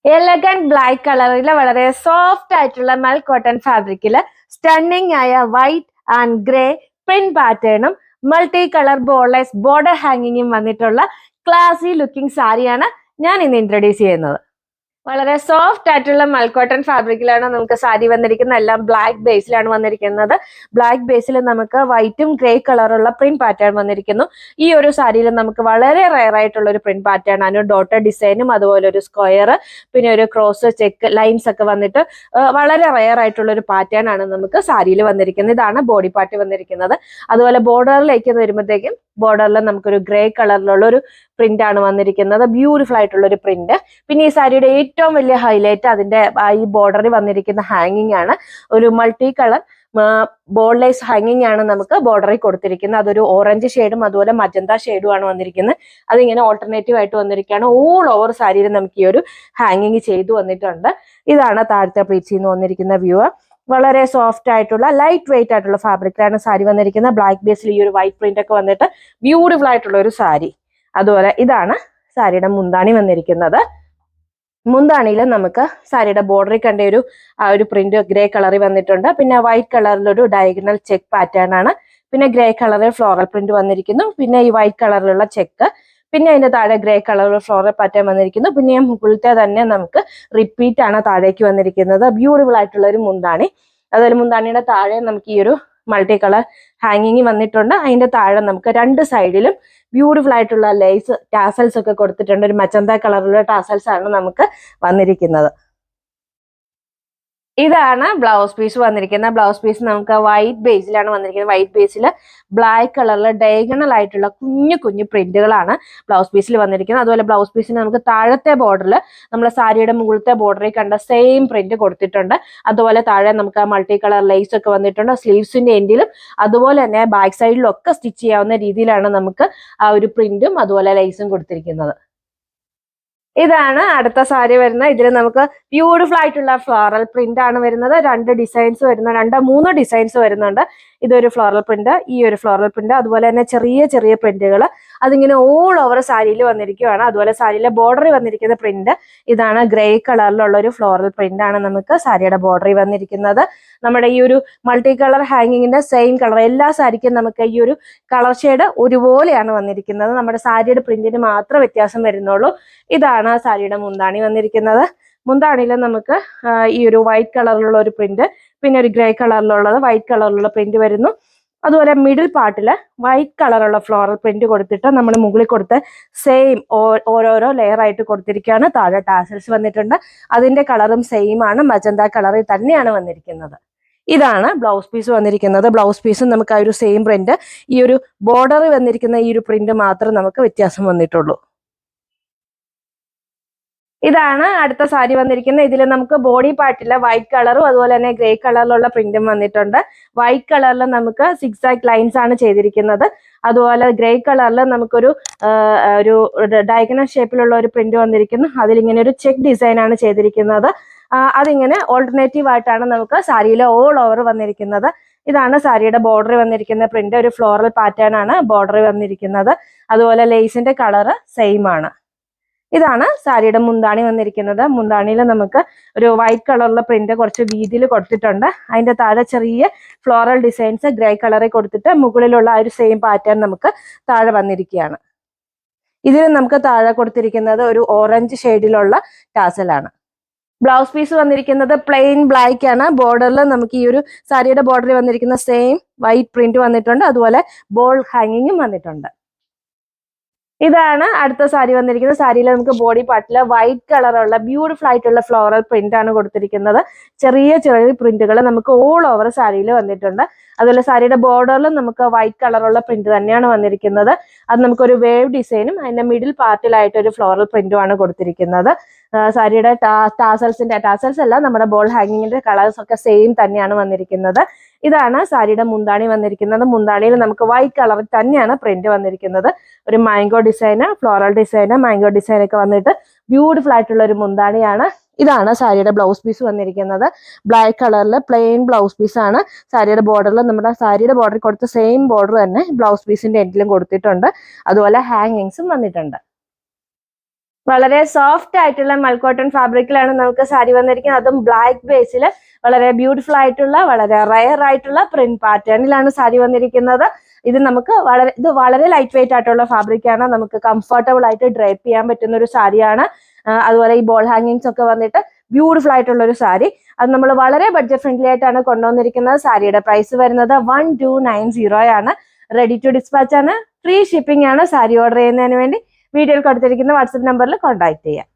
Elegant black കളറിലെ വളരെ soft ആയിട്ടുള്ള മൽ കോട്ടൺ ഫാബ്രിക്കില് സ്റ്റണ്ണിങ് ആയ വൈറ്റ് ആൻഡ് ഗ്രേ പ്രിന്റ് പാറ്റേണും മൾട്ടി കളർ ബോർഡ്ലെസ് ബോർഡർ ഹാങ്ങിങ്ങും വന്നിട്ടുള്ള ക്ലാസി ലുക്കിംഗ് സാരിയാണ് ഞാൻ ഇന്ന് ഇൻട്രൊഡ്യൂസ് ചെയ്യുന്നത്. വളരെ സോഫ്റ്റ് ആയിട്ടുള്ള മൽക്കോട്ടൺ ഫാബ്രിക്കിലാണ് നമുക്ക് സാരി വന്നിരിക്കുന്നത്. എല്ലാം ബ്ലാക്ക് ബേസിലാണ് വന്നിരിക്കുന്നത്. ബ്ലാക്ക് ബേസിൽ നമുക്ക് വൈറ്റും ഗ്രേ കളറുള്ള പ്രിന്റ് പാറ്റേൺ വന്നിരിക്കുന്നു. ഈ ഒരു സാരിയിൽ നമുക്ക് വളരെ റയർ ആയിട്ടുള്ള ഒരു പ്രിന്റ് പാറ്റേൺ ആണ്. ഡോട്ടർ ഡിസൈനും അതുപോലെ ഒരു സ്ക്വയർ, പിന്നെ ഒരു ക്രോസ് ചെക്ക് ലൈൻസ് ഒക്കെ വന്നിട്ട് വളരെ റയർ ആയിട്ടുള്ള ഒരു പാറ്റേൺ ആണ് നമുക്ക് സാരിയിൽ വന്നിരിക്കുന്നത്. ഇതാണ് ബോഡി പാർട്ട് വന്നിരിക്കുന്നത്. അതുപോലെ ബോർഡറിലേക്ക് വരുമ്പോഴത്തേക്കും ബോർഡറിൽ നമുക്കൊരു ഗ്രേ കളറിലുള്ള ഒരു പ്രിന്റ് ആണ് വന്നിരിക്കുന്നത്. ബ്യൂട്ടിഫുൾ ആയിട്ടുള്ള ഒരു പ്രിന്റ്. പിന്നെ ഈ സാരിയുടെ ഏറ്റവും വലിയ ഹൈലൈറ്റ് അതിന്റെ ഈ ബോർഡറിൽ വന്നിരിക്കുന്ന ഹാങ്ങിങ് ആണ്. ഒരു മൾട്ടി കളർ ബോർഡ്ലെസ് ഹാങ്ങിങ് ആണ് നമുക്ക് ബോർഡറിൽ കൊടുത്തിരിക്കുന്നത്. അതൊരു ഓറഞ്ച് ഷെയ്ഡും അതുപോലെ മജന്ത ഷെയ്ഡും ആണ് വന്നിരിക്കുന്നത്. അതിങ്ങനെ ഓൾട്ടർനേറ്റീവ് ആയിട്ട് വന്നിരിക്കുകയാണ്. ഓൾ ഓവർ സാരിയിൽ നമുക്ക് ഈ ഒരു ഹാങ്ങിങ് ചെയ്തു വന്നിട്ടുണ്ട്. ഇതാണ് താഴത്തെ പ്ലീറ്റ്സിൽ നിന്ന് വന്നിരിക്കുന്ന വ്യൂ. വളരെ സോഫ്റ്റ് ആയിട്ടുള്ള ലൈറ്റ് വെയിറ്റ് ആയിട്ടുള്ള ഫാബ്രിക്കിലാണ് സാരി വന്നിരിക്കുന്നത്. ബ്ലാക്ക് ബേസിൽ ഈ ഒരു വൈറ്റ് പ്രിന്റ് ഒക്കെ വന്നിട്ട് ബ്യൂട്ടിഫുൾ ആയിട്ടുള്ള ഒരു സാരി. അതുപോലെ ഇതാണ് സാരിയുടെ മുന്താണി വന്നിരിക്കുന്നത്. മുന്താണിയിൽ നമുക്ക് സാരിയുടെ ബോർഡറിൽ കണ്ട ഒരു പ്രിന്റ് ഗ്രേ കളറിൽ വന്നിട്ടുണ്ട്. പിന്നെ വൈറ്റ് കളറിലൊരു ഡയഗണൽ ചെക്ക് പാറ്റേൺ ആണ്. പിന്നെ ഗ്രേ കളറിൽ ഫ്ലോറൽ പ്രിന്റ് വന്നിരിക്കുന്നു. പിന്നെ ഈ വൈറ്റ് കളറിലുള്ള ചെക്ക്, പിന്നെ അതിന്റെ താഴെ ഗ്രേ കളറിൽ ഫ്ലോറൽ പാറ്റേൺ വന്നിരിക്കുന്നു. പിന്നെ മുകളിലത്തെ തന്നെ നമുക്ക് റിപ്പീറ്റ് ആണ് താഴേക്ക് വന്നിരിക്കുന്നത്. ബ്യൂട്ടിഫുൾ ആയിട്ടുള്ള ഒരു മുന്താണി. അതുപോലെ മുന്താണിയുടെ താഴെ നമുക്ക് ഈ ഒരു മൾട്ടി കളർ ഹാങ്ങിങ് വന്നിട്ടുണ്ട്. അതിന്റെ താഴെ നമുക്ക് രണ്ട് സൈഡിലും ബ്യൂട്ടിഫുൾ ആയിട്ടുള്ള ലേസ് ടാസൽസ് ഒക്കെ കൊടുത്തിട്ടുണ്ട്. ഒരു മച്ചന്ത കളറിലുള്ള ടാസൽസ് ആണ് നമുക്ക് വന്നിരിക്കുന്നത്. ഇതാണ് ബ്ലൗസ് പീസ് വന്നിരിക്കുന്നത്. ബ്ലൗസ് പീസ് നമുക്ക് വൈറ്റ് ബേസിലാണ് വന്നിരിക്കുന്നത്. വൈറ്റ് ബേസിൽ ബ്ലാക്ക് കളറിൽ ഡയഗണൽ ആയിട്ടുള്ള കുഞ്ഞു കുഞ്ഞു പ്രിന്റുകളാണ് ബ്ലൗസ് പീസിൽ വന്നിരിക്കുന്നത്. അതുപോലെ ബ്ലൗസ് പീസിന് നമുക്ക് താഴത്തെ ബോർഡറിൽ നമ്മുടെ സാരിയുടെ മുകളിലത്തെ ബോർഡറിൽ കണ്ട സെയിം പ്രിന്റ് കൊടുത്തിട്ടുണ്ട്. അതുപോലെ താഴെ നമുക്ക് മൾട്ടി കളർ ലേസ് ഒക്കെ വന്നിട്ടുണ്ട്. സ്ലീവ്സിന്റെ എൻഡിലും അതുപോലെ തന്നെ ബാക്ക് സൈഡിലും ഒക്കെ സ്റ്റിച്ച് ചെയ്യാവുന്ന രീതിയിലാണ് നമുക്ക് ആ ഒരു പ്രിന്റും അതുപോലെ ലേസും കൊടുത്തിരിക്കുന്നത്. ഇതാണ് അടുത്ത സാരി വരുന്നത്. ഇതിൽ നമുക്ക് ബ്യൂട്ടിഫുൾ ആയിട്ടുള്ള ഫ്ലോറൽ പ്രിന്റ് ആണ് വരുന്നത്. മൂന്ന് ഡിസൈൻസ് വരുന്നുണ്ട്. ഇതൊരു ഫ്ലോറൽ പ്രിന്റ്, ഈ ഒരു ഫ്ലോറൽ പ്രിന്റ്, അതുപോലെ തന്നെ ചെറിയ ചെറിയ പ്രിന്റുകൾ അതിങ്ങനെ ഓൾ ഓവർ സാരിയിൽ വന്നിരിക്കുകയാണ്. അതുപോലെ സാരിയിലെ ബോർഡറിൽ വന്നിരിക്കുന്ന പ്രിന്റ് ഇതാണ്. ഗ്രേ കളറിലുള്ള ഒരു ഫ്ലോറൽ പ്രിന്റ് ആണ് നമുക്ക് സാരിയുടെ ബോർഡറിൽ വന്നിരിക്കുന്നത്. നമ്മുടെ ഈ ഒരു മൾട്ടി കളർ ഹാങ്ങിങ്ങിന്റെ സെയിം കളർ എല്ലാ സാരിക്കും നമുക്ക് ഈ ഒരു കളർ ഷെയ്ഡ് ഒരുപോലെയാണ് വന്നിരിക്കുന്നത്. നമ്മുടെ സാരിയുടെ പ്രിന്റിന് മാത്രം വ്യത്യാസം വരുന്നുള്ളൂ. ഇതാണ് സാരിയുടെ മുന്താണി വന്നിരിക്കുന്നത്. മുന്താണിയിൽ നമുക്ക് ഈ ഒരു വൈറ്റ് കളറിലുള്ള ഒരു പ്രിന്റ്, പിന്നെ ഒരു ഗ്രേ കളറിലുള്ളത് വൈറ്റ് കളറിലുള്ള പ്രിന്റ് വരുന്നു. അതുപോലെ മിഡിൽ പാർട്ടിൽ വൈറ്റ് കളറുള്ള ഫ്ലോറൽ പ്രിന്റ് കൊടുത്തിട്ട് നമ്മൾ മുകളിൽ കൊടുത്ത് സെയിം ഓരോരോ ലെയർ ആയിട്ട് കൊടുത്തിരിക്കുകയാണ്. താഴെ ടാസൽസ് വന്നിട്ടുണ്ട്. അതിന്റെ കളറും സെയിം ആണ്. മജന്ത കളറിൽ തന്നെയാണ് വന്നിരിക്കുന്നത്. ഇതാണ് ബ്ലൗസ് പീസ് വന്നിരിക്കുന്നത്. ബ്ലൗസ് പീസും നമുക്ക് ആ ഒരു സെയിം പ്രിന്റ്, ഈ ഒരു ബോർഡറിൽ വന്നിരിക്കുന്ന ഈ ഒരു പ്രിന്റ് മാത്രം നമുക്ക് വ്യത്യാസം വന്നിട്ടുള്ളൂ. ഇതാണ് അടുത്ത സാരി വന്നിരിക്കുന്നത്. ഇതിൽ നമുക്ക് ബോഡി പാർട്ടിൽ വൈറ്റ് കളറും അതുപോലെ തന്നെ ഗ്രേ കളറിലുള്ള പ്രിന്റും വന്നിട്ടുണ്ട്. വൈറ്റ് കളറിൽ നമുക്ക് സിക്സാക് ലൈൻസ് ആണ് ചെയ്തിരിക്കുന്നത്. അതുപോലെ ഗ്രേ കളറിൽ നമുക്കൊരു ഡയഗണൽ ഷേപ്പിലുള്ള ഒരു പ്രിന്റ് വന്നിരിക്കുന്നു. അതിലിങ്ങനെ ഒരു ചെക്ക് ഡിസൈൻ ആണ് ചെയ്തിരിക്കുന്നത്. അതിങ്ങനെ ഓൾട്ടർനേറ്റീവ് ആയിട്ടാണ് നമുക്ക് സാരിയിൽ ഓൾ ഓവർ വന്നിരിക്കുന്നത്. ഇതാണ് സാരിയുടെ ബോർഡർ വന്നിരിക്കുന്ന പ്രിന്റ്. ഒരു ഫ്ലോറൽ പാറ്റേൺ ആണ് ബോർഡർ വന്നിരിക്കുന്നത്. അതുപോലെ ലേസിന്റെ കളറ് സെയിം ആണ്. ഇതാണ് സാരിയുടെ മുന്താണി വന്നിരിക്കുന്നത്. മുന്താണിയിൽ നമുക്ക് ഒരു വൈറ്റ് കളറുള്ള പ്രിന്റ് കുറച്ച് വീതിയിൽ കൊടുത്തിട്ടുണ്ട്. അതിന്റെ താഴെ ചെറിയ ഫ്ലോറൽ ഡിസൈൻസ് ഗ്രേ കളറിൽ കൊടുത്തിട്ട് മുകളിലുള്ള ആ ഒരു സെയിം പാറ്റേൺ നമുക്ക് താഴെ വന്നിരിക്കുകയാണ്. ഇതിൽ നമുക്ക് താഴെ കൊടുത്തിരിക്കുന്നത് ഒരു ഓറഞ്ച് ഷെയ്ഡിലുള്ള ടാസലാണ്. ബ്ലൗസ് പീസ് വന്നിരിക്കുന്നത് പ്ലെയിൻ ബ്ലാക്ക് ആണ്. ബോർഡറിൽ നമുക്ക് ഈ ഒരു സാരിയുടെ ബോർഡറിൽ വന്നിരിക്കുന്ന സെയിം വൈറ്റ് പ്രിന്റ് വന്നിട്ടുണ്ട്. അതുപോലെ ബോൾ ഹാങ്ങിങ്ങും വന്നിട്ടുണ്ട്. ഇതാണ് അടുത്ത സാരി വന്നിരിക്കുന്നത്. സാരിയിൽ നമുക്ക് ബോഡി പാർട്ടിൽ വൈറ്റ് കളറുള്ള ബ്യൂട്ടിഫുൾ ആയിട്ടുള്ള ഫ്ലോറൽ പ്രിന്റ് ആണ് കൊടുത്തിരിക്കുന്നത്. ചെറിയ ചെറിയ പ്രിന്റുകൾ നമുക്ക് ഓൾ ഓവർ സാരിയിൽ വന്നിട്ടുണ്ട്. അതുപോലെ സാരിയുടെ ബോർഡറിലും നമുക്ക് വൈറ്റ് കളറുള്ള പ്രിന്റ് തന്നെയാണ് വന്നിരിക്കുന്നത്. അത് നമുക്കൊരു വേവ് ഡിസൈനും അതിന്റെ മിഡിൽ പാർട്ടിലായിട്ട് ഒരു ഫ്ലോറൽ പ്രിന്റും ആണ് കൊടുത്തിരിക്കുന്നത്. സാരിയുടെ ടാസൽസ് അല്ല, നമ്മുടെ ബോൾ ഹാങ്ങിങ്ങിന്റെ കളേഴ്സ് ഒക്കെ സെയിം തന്നെയാണ് വന്നിരിക്കുന്നത്. ഇതാണ് സാരിയുടെ മുന്താണി വന്നിരിക്കുന്നത്. മുന്താണിയിൽ നമുക്ക് വൈറ്റ് കളറിൽ തന്നെയാണ് പ്രിന്റ് വന്നിരിക്കുന്നത്. ഒരു മാംഗോ ഡിസൈന്, ഫ്ലോറൽ ഡിസൈന്, മാംഗോ ഡിസൈൻ ഒക്കെ വന്നിട്ട് ബ്യൂട്ടിഫുൾ ആയിട്ടുള്ള ഒരു മുന്താണിയാണ്. ഇതാണ് സാരിയുടെ ബ്ലൗസ് പീസ് വന്നിരിക്കുന്നത്. ബ്ലാക്ക് കളറിൽ പ്ലെയിൻ ബ്ലൗസ് പീസ് ആണ്. സാരിയുടെ ബോർഡറിൽ നമ്മുടെ സാരിയുടെ ബോർഡറിൽ കൊടുത്ത സെയിം ബോർഡർ തന്നെ ബ്ലൗസ് പീസിന്റെ എൻഡിലും കൊടുത്തിട്ടുണ്ട്. അതുപോലെ ഹാങ്ങിങ്സും വന്നിട്ടുണ്ട്. വളരെ സോഫ്റ്റ് ആയിട്ടുള്ള മൽക്കോട്ടൺ ഫാബ്രിക്കിലാണ് നമുക്ക് സാരി വന്നിരിക്കുന്നത്. അതും ബ്ലാക്ക് ബേസിൽ വളരെ ബ്യൂട്ടിഫുൾ ആയിട്ടുള്ള വളരെ റയർ ആയിട്ടുള്ള പ്രിന്റ് പാറ്റേണിലാണ് സാരി വന്നിരിക്കുന്നത്. ഇത് വളരെ ലൈറ്റ് വെയിറ്റ് ആയിട്ടുള്ള ഫാബ്രിക് ആണ്. നമുക്ക് കംഫർട്ടബിൾ ആയിട്ട് ഡ്രൈപ്പ് ചെയ്യാൻ പറ്റുന്ന ഒരു സാരിയാണ്. അതുപോലെ ഈ ബോൾ ഹാങ്ങിങ്സ് ഒക്കെ വന്നിട്ട് ബ്യൂട്ടിഫുൾ ആയിട്ടുള്ള ഒരു സാരി. അത് നമ്മൾ വളരെ ബഡ്ജറ്റ് ഫ്രണ്ട്ലി ആയിട്ടാണ് കൊണ്ടുവന്നിരിക്കുന്നത്. സാരിയുടെ പ്രൈസ് വരുന്നത് 1290 ആണ്. റെഡി ടു ഡിസ്പാച്ച് ആണ്. ഫ്രീ ഷിപ്പിംഗ് ആണ്. സാരി ഓർഡർ ചെയ്യുന്നതിന് വേണ്ടി വീഡിയോയിൽ കൊടുത്തിരിക്കുന്ന വാട്സ്ആപ്പ് നമ്പറിൽ കോൺടാക്ട് ചെയ്യാം.